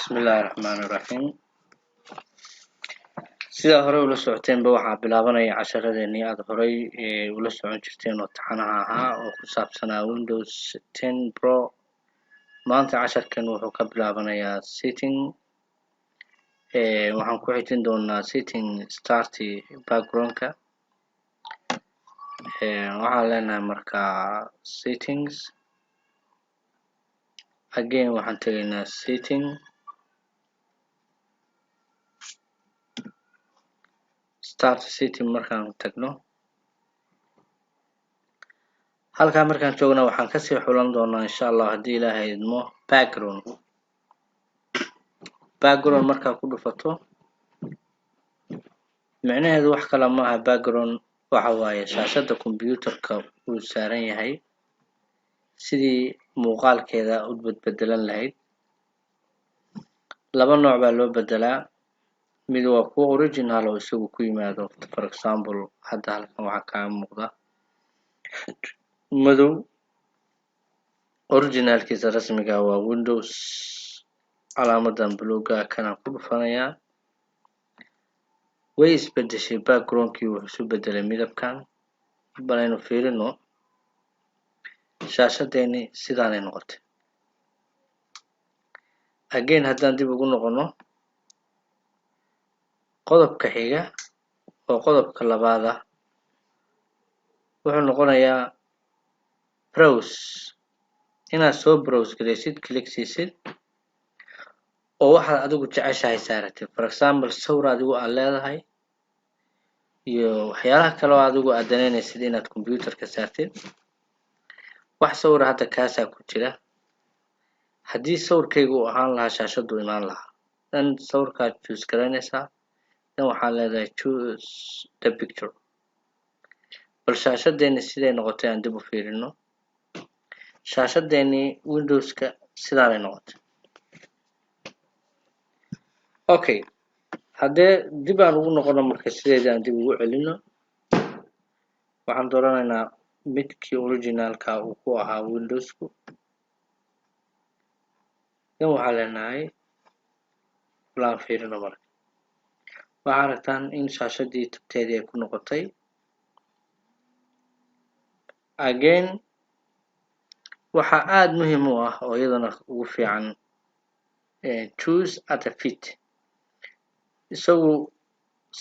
بسم الله الرحمن الرحيم sida hore ula socoteenba waxaa bilaabanaya casharadeenii aad horey ula socon jirteen oo taxanaha ahaa oo ku saabsanaa Windows 10 Pro maanta casharkan wuxuu ka bilaabanayaa setting waxaan ku xijin doonaa setting start background-ka waxaan leenahay markaa settings again waxaan tagaynaa setting start setting markaan tagno halkaa markaan joogno waxaan kasii xulan doonaa insha Allah haddii Ilaahay idmo background markaa ku dhufato macnaheedu wax kale ma aha background waxa waaye shaashada computerka uu saaran yahay sidii muuqaalkeeda u bedbedelan lahayd laba nooc baa loo bedelaa mid waa kuwa original oo isagu ku yimaado for example hadda halkan waxaa kaaga muuqda madow originalkiisa rasmiga waa Windows calaamadan buluuga kana ku dhufanayaa way isbedeshay background-kii wuxuu isu bedelay midabkan balaynu fiirino shaashadeeni sidaanay noqotay again haddaan dib ugu noqono qodobka xiga oo qodobka labaad ah wuxuu noqonayaa browse inaad soo browse gareysid click siisid oo waxaad adigu jeceshahay saaratid for example sawir adigu aad leedahay iyo waxyaalaha kale oo adigu aad danaynaysid inaad computerka saartid wax sawir hadda kaasaa ku jira haddii sawirkaygu uu ahaan lahaa shaashadu imaan lahaa dan sawirkaad choose garaynaysaa dan waxaad leedahay choose the picture bal shaashadeeni siday noqotay aan dib u fiirino shaashadeeni Windowska sidaanay noqotay okay haddee dib aan ugu noqono marka sideeda aan dib ugu celino waxaan dooranaynaa midkii originalka uu ku ahaa Windowsku dan waxaan leenahay laan fiirino marka waxaad aragtaan in shaashadii tabteedii ay ku noqotay again waxa aad muhiim u ah oo iyadana ugu fiican choose at a fit isagu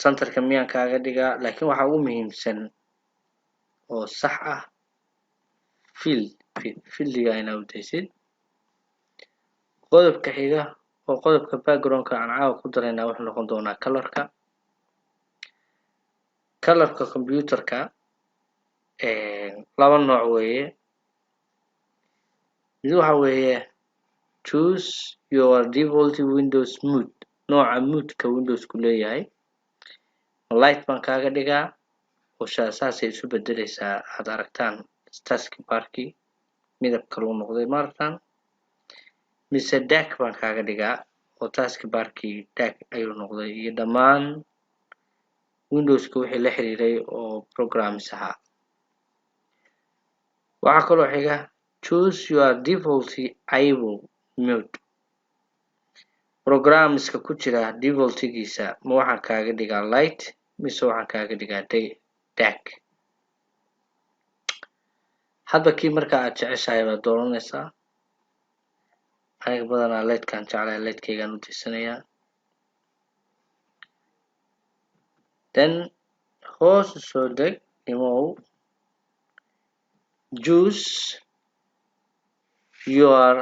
centerka miyaan kaaga dhigaa laakiin waxa ugu muhiimsan oo sax ah fieldiga inaad u daysid qodobka xiga oo qodobka background-ka aan caawa ku daraynaa wuxuu noqon doonaa colorka computerka laba nooc weeye mid waxa weeye choose your default Windows mode nooca moodka Windowsku leeyahay light baan kaaga dhigaa oo saasay isu bedelaysaa aad aragtaan taskbar-kii midab kale uu noqday ma aragtaan mise dark baan kaaga dhigaa oo taskbar-kii dark ayuu noqday iyo dhammaan Windowska wixii la xiriiray oo programs ahaa waxaa kaloo xiga choose your default able mode programska ku jira defaultigiisa ma waxaan kaaga dhigaa light mise waxaan kaaga dhigaa dark hadba kii marka aad jeceshahay baad dooranaysaa aniga badanaa lightkaan jeclahay lightkaygaan u dirsanayaa then hoos soo deg imow choose your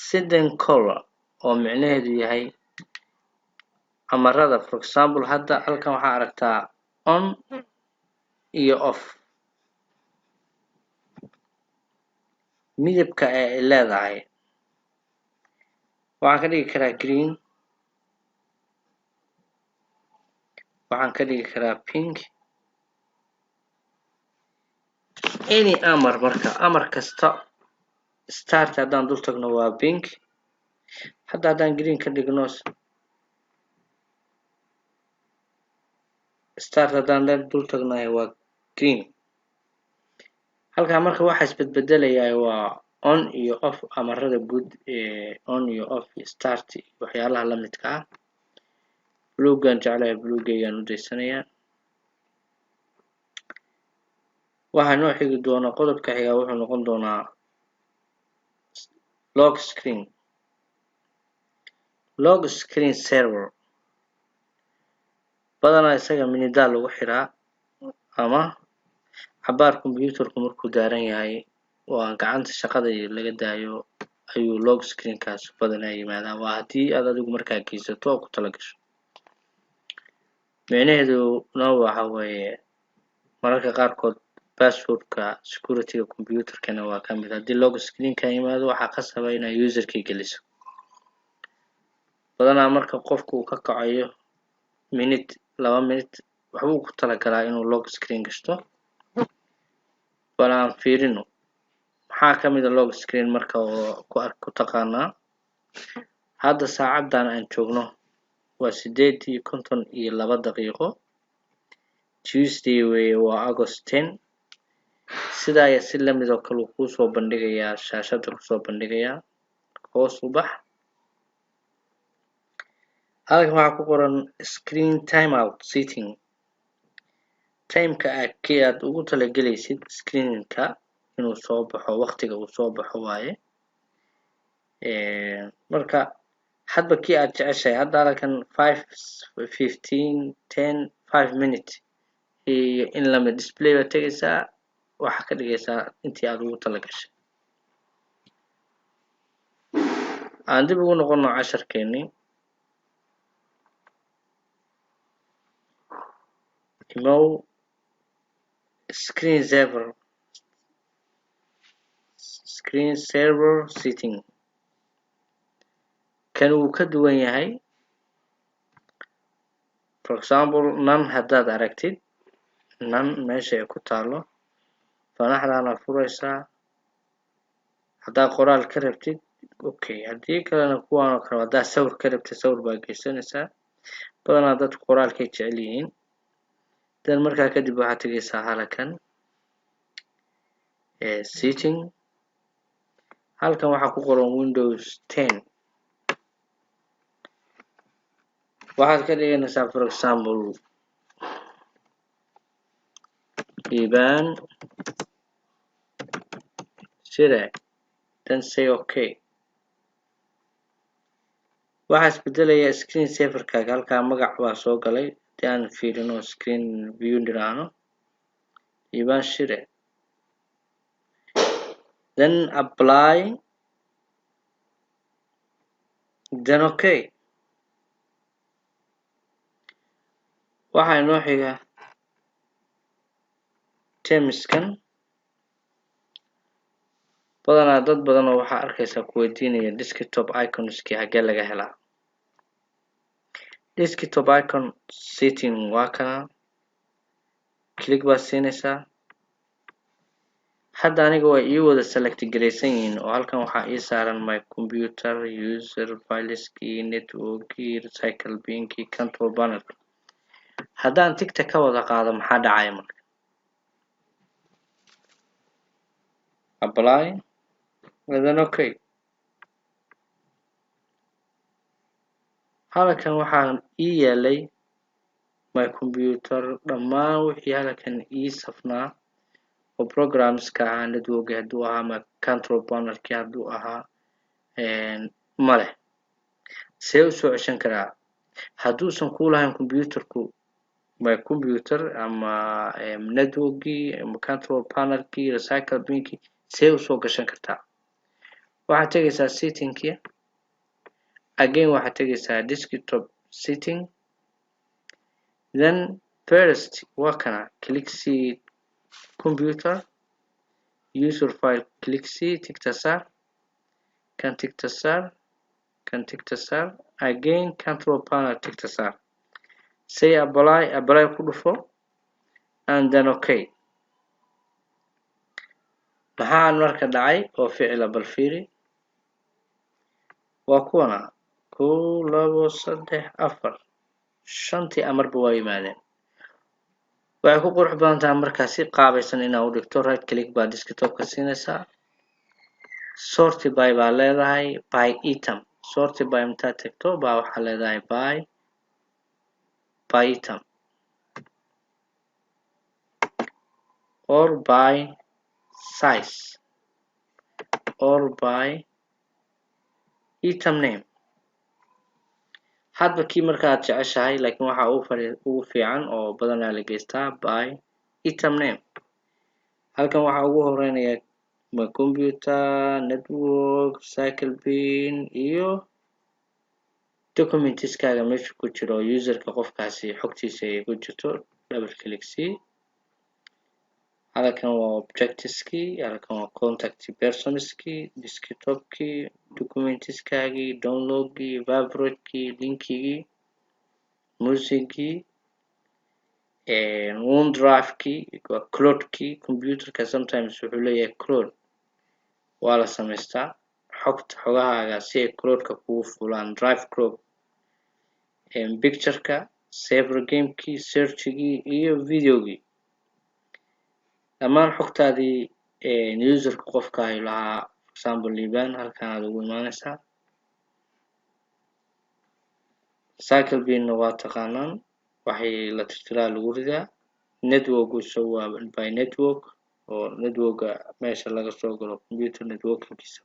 setting color oo micnaheedu yahay amarada for example hadda halkan waxaa aragtaa on iyo off midabka ay leedahay waxaan ka dhigi karaa green waxaan ka dhigi karaa pink any amar marka amar kasta start haddaan dul tagno waa pink hadda haddaan green ka dhigno start haddaan dul tagnahay waa green halkaa marka waxa isbedbedelayaa waa on iyo off amarada guud on iyo off start waxyaalaha la midka ah bluegan jeclahay bluegayaan u daysanayaa waxaa noo xigi doona qodobka xiga wuxuu noqon doonaa log screen server badanaa isaga minidaa lagu xiraa ama cabaar computerku markuu daaran yahay oo aan gacanta shaqada laga daayo ayuu log screenkaas badanaa yimaadaa waa haddii aad adigu markaa geysato oo ku tala gasho micnaheeduna waxa weeye mararka qaarkood passwordka securityga computerkana waa ka mid haddii log screenka yimaado waxaa qasaba inaa userkii geliso badanaa marka qofku uu ka kacayo minute 2 minute waxbuu ku talagalaa inuu log screen gashto bal aan fiirino maxaa ka mid ah log screen marka oo ku taqaanaa hadda saacadan aan joogno waa 8:52 daqiiqo Tuesday weeye waa August 10 sidaa ayaa si lamid oo kale kuu soo bandhigayaa shaashada kusoo bandhigayaa hoos u bax halkan waxaa ku qoran screen timeout setting timeka aad ugu talagelaysid screenka inuu soo baxo waqtiga uu soo baxo waaye marka hadba kii aad jeceshahay hadda halkan 5:15 10 5 minutes iyo in lamid display ba tagaysaa waxaa ka dhigaysaa intii aad ugu talagashay aan dib ugu noqono casharkeennii imow screen server setting kan uu ka duwan yahay for example none haddaad aragtid none meesha ay ku taalo fanaxdaana furaysaa haddaad qoraal ka rabtid okay haddii kalena kuwaan oo kale haddaad sawir ka rabtid sawir baa geysanaysaa badanaa dadku qoraalkay jecel yihiin dan markaa kadib waxaad tegaysaa halkan setting halkan waxaa ku qoran Windows 10 waxaad ka dhiganaysaa for example Ivan Shire then say okay waxaa isbedelaya screen saverkaaga halkaa magac baa soo galay hadii aan fiirino screen view dhiraano Ivan Shire then apply then okay waxaa inoo xiga termskan badanaa dad badan oo waxaa arkaysaa ku weydiinaya desktop iconskii hagee laga helaa desktop icon setting waa kana click baa siinaysaa hadda aniga way ii wada select gareysan yihiin oo halkan waxaa ii saaran my computer user fileski networki recycle binki control panel haddaan tigta ka wada qaado maxaa dhacaya marka apply and then okay halkan waxaan ii yeelay my computer dhammaan wixii halkan ii safnaa oo programska ahaa network hadduu ahaa my control panelki hadduu ahaa male see u soo ceshan karaa hadduusan ku lahayn computerku my computer ama networki ama control panelki recycle binki see u soo gashan kartaa waxaad tegaysaa settingki again waxaad tegaysaa desktop setting then first waa kana click see computer user file click see tigta saar kan tigta saar kan tigta saar again control panel tigta saar say apply ku dhufo and then okay maxaa marka dhacay oo ficila bal fiiri waa kuwana 1 2 3 4 shantii amarba waa yimaadeen waxay ku qurux badan tahay markaa si qaabaysan inaad u dhigto right click baa desktopka siinaysaa sort by baa leedahay by item. Sort by intaad tagto baa waxaa leedahay by item or by size or by item name. hadba kii markaad jeceshahay, laakiin waxa ugu fiican oo badanaa la geystaa by item name. halkan waxaa ugu horeynaya ma computer, network, cycle bin iyo documentskaaga meesha ku jiro userka qofkaasi xogtiisa ay ku jirto. double click c. halkan waa objectiveskii, halkan waa contact personskii, desktopkii, documentskaagii, downloadkii, favorite-kii, linkigii, musicgii, OneDrive-kii, waa cloud-kii. computerka sometimes wuxuu leeyahay cloud, waa la samaystaa xogahaaga si ay cloud-ka kugu fulaan. drive cloud, picture-ka, saver game-kii, search-gii iyo video-gii. dhammaan xogtaadii userka qofka ay lahaa, for example liban, halkan aad ugu imaanaysaa. cycle bin waa taqaanaan, waxay la tirtiraa lagu ridaa. network so waa by network, oo networka meesha laga soo galo computer networkiisa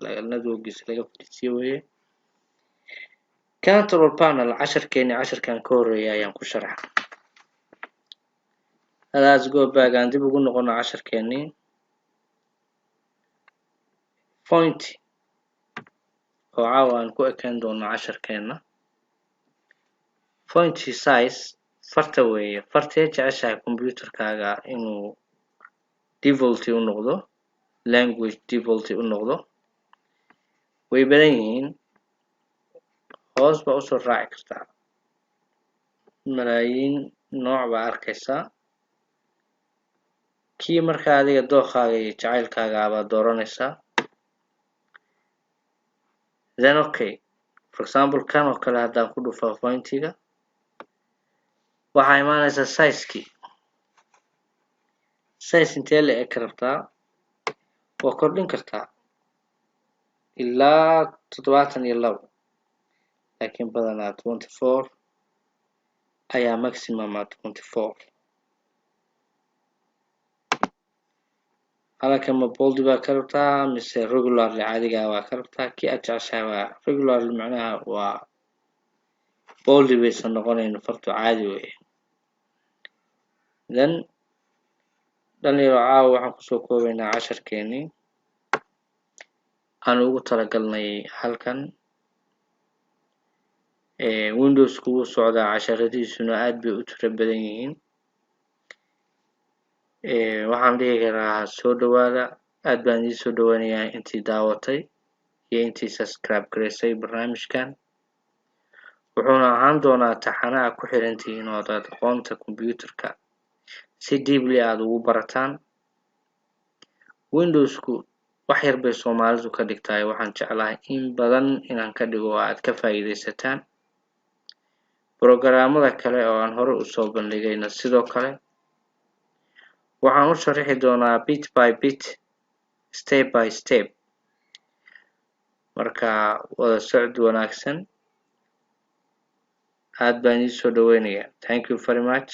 laga fadhiisiyo weeye. control panel casharkan ka horeeya ayaan ku sharaxa. let's go back aan dib ugu noqono casharkeennii. point oo caawa aan ku ekaan doono casharkeenna. point size farta weeye. fartee jeceshahay computerkaaga inuu default u noqdo, language default u noqdo. way badan yihiin, hoos baa usoo raaci kartaa, malaayiin nooc baa arkaysaa. kii markaa adiga dooqaaga iyo jacaylkaaga baad dooranaysaa. then okay, for example kan oo kale haddaan ku dhufo pointiga, waxaa imaanaysaa sizekii. size intee la eg rabtaa, waa kordhin kartaa ilaa 72, laakiin badanaa 24 ayaa maximum 24. halkan ma bold baa ka rabtaa mise regularly caadiga waa ka rabtaa. kii aad jeceshahay waa regularly, macnaha waa bold baysan noqonayn, fartu caadi weeye. then dhalinyaro caawa waxaan kusoo koobaynaa casharkeenii aan ugu talagalnay halkan. windows kugu socdaa casharadiisuna aad bay u tiro badan yihiin. waxaan dhihi karaa soo dhawaada. aad baan idin soo dhawanayaa intii daawatay iyo intii subscribe gareysay barnaamijkan. wuxuuna ahaan doonaa taxanaha ku xirantihiin oo aad aqoonta computerka si deeply aad ugu barataan. windowsku wax yar bay Soomaalidu ka dhigtaay, waxaan jeclahay in badan inaan ka dhigo oo aad ka faa'iidaysataan. programmada kale oo aan hore usoo bandhigayna sidoo kale waxaan u sharixi doonaa bit by bit, step by step. marka wada socod wanaagsan. aad baan idin soo dhaweynayaa. thank you very much.